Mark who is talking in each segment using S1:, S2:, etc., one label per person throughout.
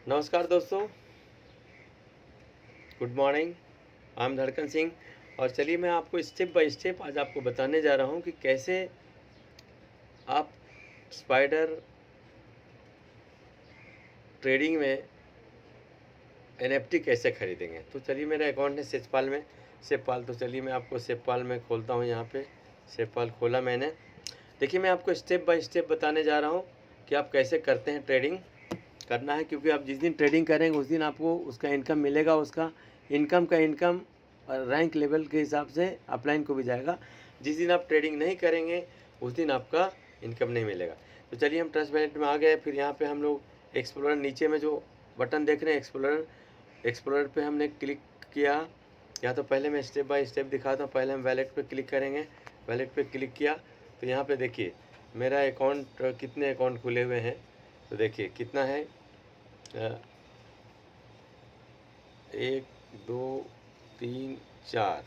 S1: नमस्कार दोस्तों, good morning. I am धड़कन सिंह। और चलिए मैं आपको स्टेप बाय स्टेप आज आपको बताने जा रहा हूँ कि कैसे आप स्पाइडर ट्रेडिंग में एनएफटी कैसे खरीदेंगे। तो चलिए मेरा अकाउंट है सेजपाल में, सेजपाल। तो चलिए मैं आपको सेजपाल में खोलता हूँ। यहाँ पे सेजपाल खोला मैंने। देखिए मैं आपको स्टेप बाय स्टेप बताने जा रहा हूँ कि आप कैसे करते हैं ट्रेडिंग करना है, क्योंकि आप जिस दिन ट्रेडिंग करेंगे उस दिन आपको उसका इनकम मिलेगा। उसका इनकम रैंक लेवल के हिसाब से अपलाइन को भी जाएगा। जिस दिन आप ट्रेडिंग नहीं करेंगे उस दिन आपका इनकम नहीं मिलेगा। तो चलिए हम ट्रस्ट वैलेट में आ गए। फिर यहाँ पे हम लोग एक्सप्लोरर, नीचे में जो बटन देख रहे हैं एक्सप्लोरर पे हमने क्लिक किया। या तो पहले मैं स्टेप बाय स्टेप दिखाता हूँ। पहले हम वैलेट पे क्लिक करेंगे। वैलेट पे क्लिक किया तो यहाँ पे देखिए मेरा अकाउंट, कितने अकाउंट खुले हुए हैं। तो देखिए कितना है, 1 2 3 4।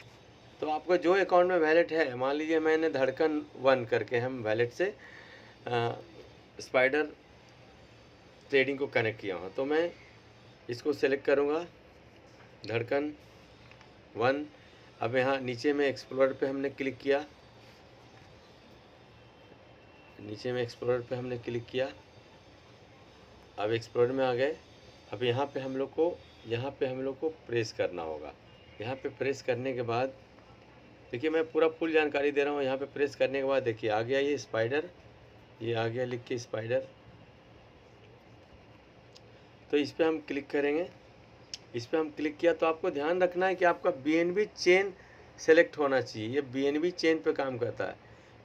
S1: तो आपका जो अकाउंट में वैलेट है, मान लीजिए मैंने धड़कन 1 करके हम वैलेट से स्पाइडर ट्रेडिंग को कनेक्ट किया हूँ, तो मैं इसको सेलेक्ट करूँगा, धड़कन 1। अब यहाँ नीचे में एक्सप्लोरर पे हमने क्लिक किया, नीचे में एक्सप्लोरर पे हमने क्लिक किया। अब एक्सप्लोरर में आ गए। अब यहाँ पे हम लोग को प्रेस करना होगा। यहाँ पे प्रेस करने के बाद देखिए मैं पूरा फुल जानकारी दे रहा हूँ। यहाँ पे प्रेस करने के बाद देखिए आ गया ये स्पाइडर, ये आ गया लिख के स्पाइडर। तो इस पर हम क्लिक करेंगे। इस पर हम क्लिक किया तो आपको ध्यान रखना है कि आपका बीएनबी चेन सेलेक्ट होना चाहिए। ये बीएनबी चेन पे काम करता है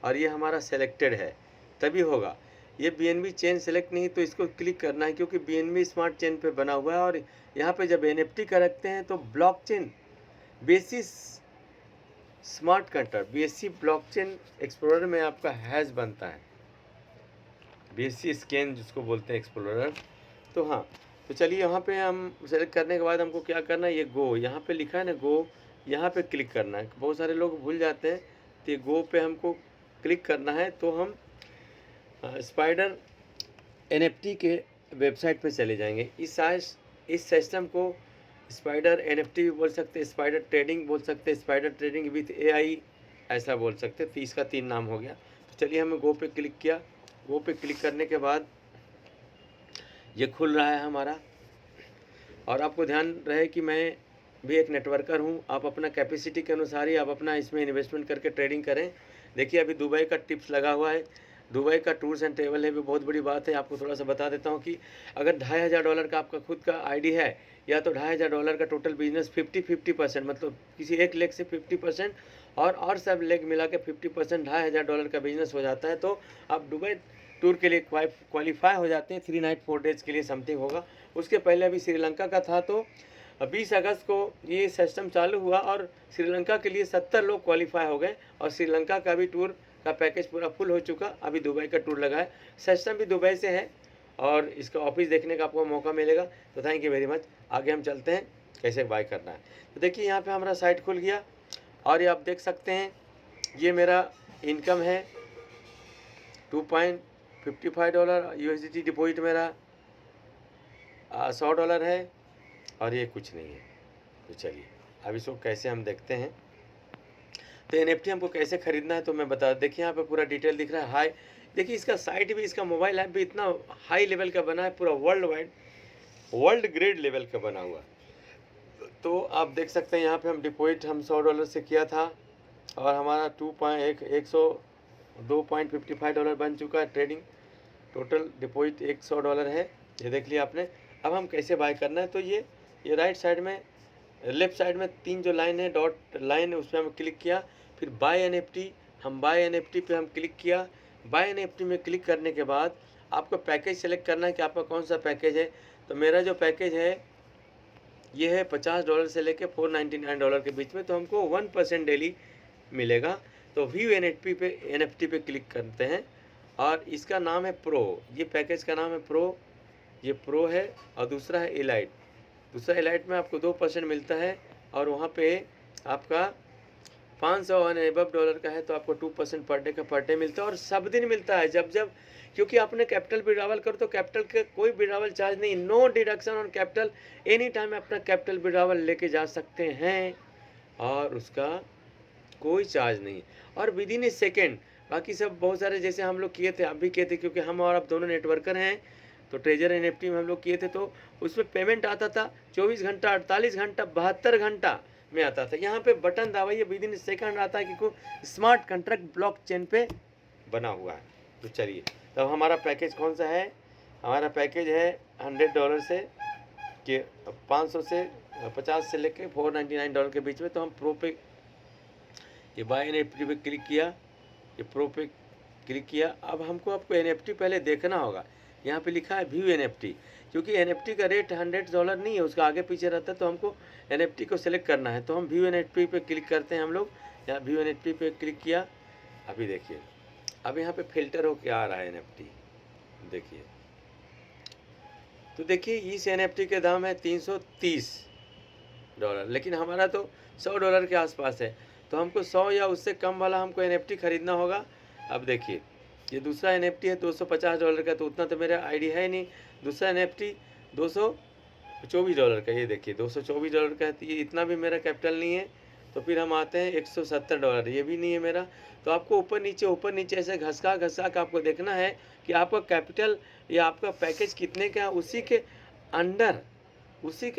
S1: और ये हमारा सेलेक्टेड है, तभी होगा। ये बीएनबी चेन सेलेक्ट नहीं तो इसको क्लिक करना है, क्योंकि बीएनबी स्मार्ट चेन पे बना हुआ है। और यहाँ पे जब एनएफटी का रखते हैं तो blockchain basis smart contract BSc blockchain explorer में आपका हैश बनता है, बीएससी स्कैन जिसको बोलते हैं एक्सप्लोरर। तो हाँ, तो चलिए यहाँ पे हम सेलेक्ट करने के बाद हमको क्या करना है, ये गो यहाँ पे लिखा है ना, गो यहाँ पे क्लिक करना है। बहुत सारे लोग भूल जाते हैं, तो ये गो पे हमको क्लिक करना है। तो हम स्पाइडर एनएफटी के वेबसाइट पे चले जाएंगे। इस सिस्टम को स्पाइडर एनएफटी भी बोल सकते हैं, स्पाइडर ट्रेडिंग बोल सकते हैं, स्पाइडर ट्रेडिंग विथ एआई ऐसा बोल सकते हैं। तो इसका 3 नाम हो गया। तो चलिए हमें गो पे क्लिक किया। गो पे क्लिक करने के बाद ये खुल रहा है हमारा। और आपको ध्यान रहे कि मैं भी एक नेटवर्कर हूँ। आप अपना कैपेसिटी के अनुसार ही आप अपना इसमें इन्वेस्टमेंट करके ट्रेडिंग करें। देखिए अभी दुबई का टिप्स लगा हुआ है, दुबई का टूर्स एंड ट्रेवल है, भी बहुत बड़ी बात है। आपको थोड़ा सा बता देता हूँ कि अगर $2500 का आपका खुद का आईडी है, या तो $2500 का टोटल बिजनेस 50-50%, मतलब किसी एक लेग से 50% और सब लेग मिला के 50%, $2500 का बिजनेस हो जाता है। तो आप दुबई टूर के लिए क्वालिफाई हो जाते हैं। 3 नाइट 4 डेज़ के लिए समथिंग होगा। उसके पहले अभी श्रीलंका का था, तो 20 अगस्त को ये सिस्टम चालू हुआ और श्रीलंका के लिए 70 लोग क्वालिफाई हो गए। और श्रीलंका का भी टूर का पैकेज पूरा फुल हो चुका। अभी दुबई का टूर लगा है, सिस्टम भी दुबई से है और इसका ऑफिस देखने का आपको मौका मिलेगा। तो थैंक यू वेरी मच। आगे हम चलते हैं कैसे बाय करना है। तो देखिए यहाँ पे हमारा साइट खुल गया और ये आप देख सकते हैं, ये मेरा इनकम है $2.55। यूएसडीटी डिपॉजिट मेरा $100 है और ये कुछ नहीं है। तो चलिए अब इसको कैसे हम देखते हैं। तो एनएफटी हमको कैसे खरीदना है तो मैं बता, देखिए यहाँ पे पूरा डिटेल दिख रहा है। हाई, देखिए इसका साइट भी, इसका मोबाइल ऐप भी इतना हाई लेवल का बना है, पूरा वर्ल्ड ग्रेड लेवल का बना हुआ। तो आप देख सकते हैं यहाँ पे हम डिपॉजिट हम $100 से किया था और हमारा $2.55 बन चुका है। ट्रेडिंग टोटल डिपॉजिट $100 है, ये देख लिया आपने। अब हम कैसे बाय करना है, तो ये राइट साइड में, लेफ्ट साइड में 3 जो लाइन है, डॉट लाइन है, उस पर हम क्लिक किया। फिर बाय एनएफटी, हम बाय एनएफटी पे हम क्लिक किया। बाय एनएफटी में क्लिक करने के बाद आपको पैकेज सेलेक्ट करना है कि आपका कौन सा पैकेज है। तो मेरा जो पैकेज है ये है $50 से लेके $499 के बीच में। तो हमको 1% डेली मिलेगा। तो व्यू एनएफटी पे क्लिक करते हैं और इसका नाम है प्रो। ये पैकेज का नाम है प्रो, ये प्रो है। और दूसरा है एलाइट। दूसरा एलाइट में आपको 2% मिलता है और वहाँ पे आपका 500 और एबव डॉलर का है तो आपको 2% पर डे का पर डे मिलता है, और सब दिन मिलता है जब जब, क्योंकि आपने कैपिटल विड्रॉवल करो तो कैपिटल के कोई विड्रॉवल चार्ज नहीं, no deduction on capital, any time अपना कैपिटल विड्रॉवल लेके जा सकते हैं और उसका कोई चार्ज नहीं, और विद इन ए सेकेंड। बाकी सब बहुत सारे जैसे हम लोग किए थे, आप भी किए थे, क्योंकि हम और आप दोनों नेटवर्कर हैं, तो ट्रेजर एनएफटी में हम लोग किए थे, तो उसमें पेमेंट आता था 24 घंटा, 48 घंटा, 72 घंटा में आता था। यहाँ पे बटन दबाइए, विद इन सेकंड आता है, क्योंकि स्मार्ट कॉन्ट्रैक्ट ब्लॉकचेन पे बना हुआ है। तो चलिए, तब हमारा पैकेज कौन सा है? हमारा पैकेज है $100 से कि 500 से 50 से लेके $499 के बीच में। तो हम प्रो पे, ये बाय एनएफटी पे क्लिक किया, ये प्रो पे क्लिक किया। अब हमको आपको एनएफटी पहले देखना होगा। यहाँ पे लिखा है व्यू एनएफटी, क्योंकि एनएफटी का रेट $100 नहीं है, उसका आगे पीछे रहता है, तो हमको एनएफटी को सिलेक्ट करना है। तो हम व्यू एनएफटी पे क्लिक करते हैं हम लोग। यहाँ व्यू एनएफटी पे क्लिक किया। अभी देखिए, अब यहाँ पे फिल्टर हो क्या आ रहा है एनएफटी, देखिए। तो देखिए, इस एनएफटी के दाम है $330, लेकिन हमारा तो $100 के आसपास है, तो हमको 100 या उससे कम वाला हमको एनएफटी खरीदना होगा। अब देखिए, ये दूसरा एनएफटी है $250 का, तो उतना तो मेरा आईडी है नहीं। दूसरा एनएफटी $224 का, ये देखिए $224 का है, तो ये इतना भी मेरा कैपिटल नहीं है। तो फिर हम आते हैं $170, ये भी नहीं है मेरा। तो आपको ऊपर नीचे ऐसे घसका के आपको देखना है कि आपका कैपिटल या आपका पैकेज कितने का है, उसी के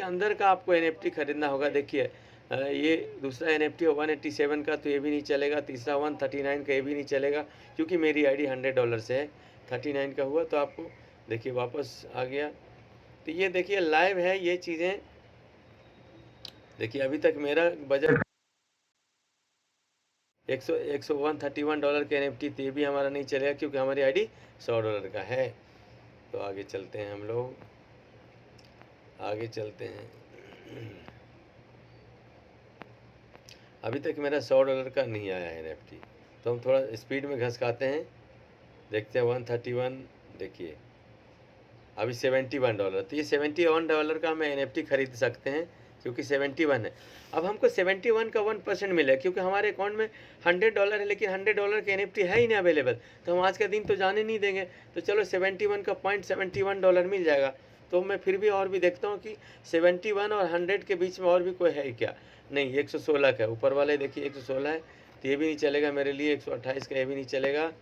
S1: अंदर का आपको एनएफटी खरीदना होगा। देखिए, ये दूसरा एनएफटी है 187 का, तो ये भी नहीं चलेगा। तीसरा 139 का, ये भी नहीं चलेगा, क्योंकि मेरी आईडी $100 से है। 39 का हुआ, तो आपको देखिए वापस आ गया। तो ये देखिए लाइव है ये चीज़ें। देखिए, अभी तक मेरा बजट $131 के एनएफटी, तो ये भी हमारा नहीं चलेगा, क्योंकि हमारी आईडी $100 का है। तो आगे चलते हैं, हम लोग आगे चलते हैं। अभी तक मेरा $100 का नहीं आया है एनएफटी, तो हम थोड़ा स्पीड में घसकाते हैं, देखते हैं 131। देखिए, अभी $71, तो ये $71 का हम एनएफटी खरीद सकते हैं, क्योंकि 71 है। अब हमको 71 का 1% मिला, क्योंकि हमारे अकाउंट में $100 है, लेकिन $100 के एनएफटी है ही नहीं अवेलेबल, तो हम आज का दिन तो जाने नहीं देंगे। तो चलो 71 का $0.71 मिल जाएगा। तो मैं फिर भी और भी देखता हूँ कि 71 और 100 के बीच में और भी कोई है क्या। नहीं, 116 का है ऊपर वाले, देखिए 116 है, तो ये भी नहीं चलेगा मेरे लिए। 128 का, ये भी नहीं चलेगा।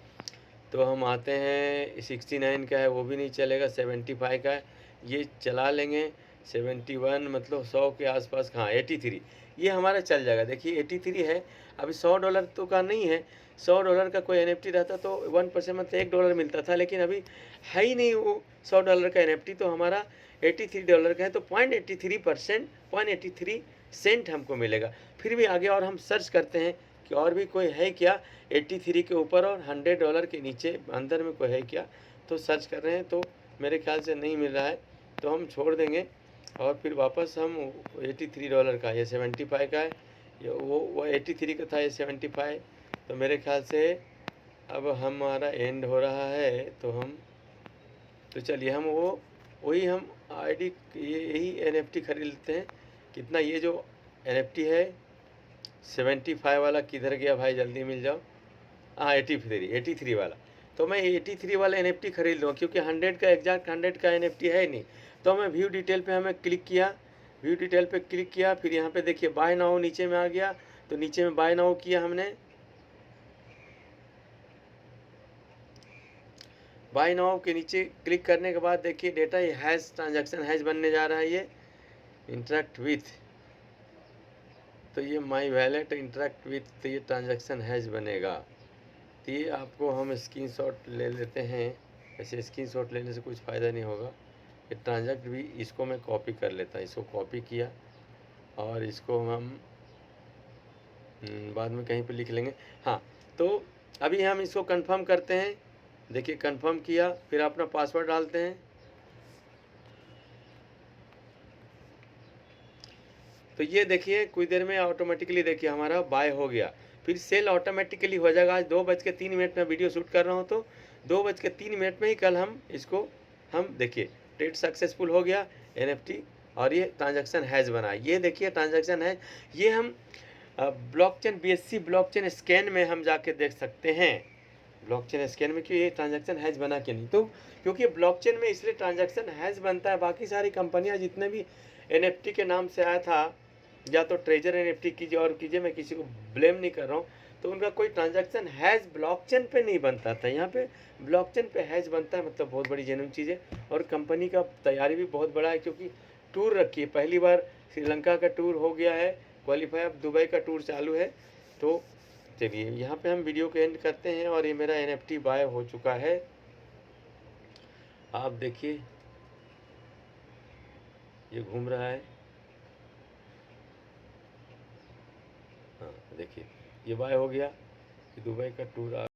S1: तो हम आते हैं 69 का है, वो भी नहीं चलेगा। 75 का है, ये चला लेंगे। 71 मतलब 100 के आसपास, हाँ 83, ये हमारा चल जाएगा। देखिए 83 है। अभी $100 तो का नहीं है। $100 का कोई एनएफटी रहता तो 1% मतलब $1 मिलता था, लेकिन अभी है ही नहीं वो $100 का एनएफटी, तो हमारा $83 का है। तो 0.83 सेंट हमको मिलेगा। फिर भी आगे और हम सर्च करते हैं कि और भी कोई है क्या 83 के ऊपर और $100 के नीचे अंदर में कोई है क्या। तो सर्च कर रहे हैं, तो मेरे ख्याल से नहीं मिल रहा है, तो हम छोड़ देंगे। और फिर वापस हम $83 का, ये 75 का है, ये वो 83 का था, ये 75। तो मेरे ख्याल से अब हमारा एंड हो रहा है, तो चलिए हम वही हम आईडी यही एनएफटी खरीद लेते हैं। कितना, ये जो एनएफटी है 75 वाला किधर गया भाई, जल्दी मिल जाओ। हाँ 83 वाला। तो मैं 83 वाला एनएफटी खरीद लूँगा, क्योंकि 100 का एग्जैक्ट 100 का एनएफटी है नहीं। तो मैं व्यू डिटेल पे हमें क्लिक किया, व्यू डिटेल पे क्लिक किया। फिर यहाँ पे देखिए बाय नाउ नीचे में आ गया, तो नीचे में बाय नाउ किया हमने। बाय नाउ के नीचे क्लिक करने के बाद देखिए डेटा ये हैश ट्रांजैक्शन हैश बनने जा रहा है। ये इंटरेक्ट विथ, तो ये माई वैलेट इंटरेक्ट विथ, तो ये ट्रांजैक्शन हैश बनेगा। तो ये आपको हम स्क्रीनशॉट ले लेते हैं। ऐसे स्क्रीनशॉट लेने से कुछ फ़ायदा नहीं होगा। ये ट्रांजैक्ट भी, इसको मैं कॉपी कर लेता, इसको कॉपी किया और इसको हम बाद में कहीं पे लिख लेंगे। हाँ, तो अभी हम इसको कंफर्म करते हैं। देखिए कंफर्म किया, फिर अपना पासवर्ड डालते हैं। तो ये देखिए कुछ देर में ऑटोमेटिकली देखिए हमारा बाय हो गया। फिर सेल ऑटोमेटिकली हो जाएगा। आज 2:03 में वीडियो शूट कर रहा हूँ, तो 2:03 में ही कल हम इसको देखिए ट्रेड सक्सेसफुल हो गया एनएफटी, और ये ट्रांजैक्शन हैज बना। ये देखिए ट्रांजैक्शन है, ये हम ब्लॉकचेन BSC ब्लॉकचेन स्कैन में हम जाके देख सकते हैं, ब्लॉकचेन स्कैन में कि ये ट्रांजैक्शन हैज बना कि नहीं। तो क्योंकि ब्लॉकचेन में इसलिए ट्रांजैक्शन हैज बनता है, बाकी सारी कंपनियां जितने भी NFT के नाम से आया था, या तो ट्रेजर NFT कीजिए और कीजिए, मैं किसी को ब्लेम नहीं कर रहा हूँ, तो उनका कोई ट्रांजैक्शन हैज ब्लॉकचेन पे नहीं बनता था। यहाँ पे ब्लॉकचेन पे हैज बनता है, मतलब बहुत बड़ी जेन्युइन चीज़ है। और कंपनी का तैयारी भी बहुत बड़ा है, क्योंकि टूर रखी है, पहली बार श्रीलंका का टूर हो गया है क्वालिफाई, अब दुबई का टूर चालू है। तो चलिए यहाँ पे हम वीडियो को एंड करते हैं, और ये मेरा NFT बाय हो चुका है, आप देखिए ये घूम रहा है। हाँ देखिए ये बाय हो गया, दुबई का टूर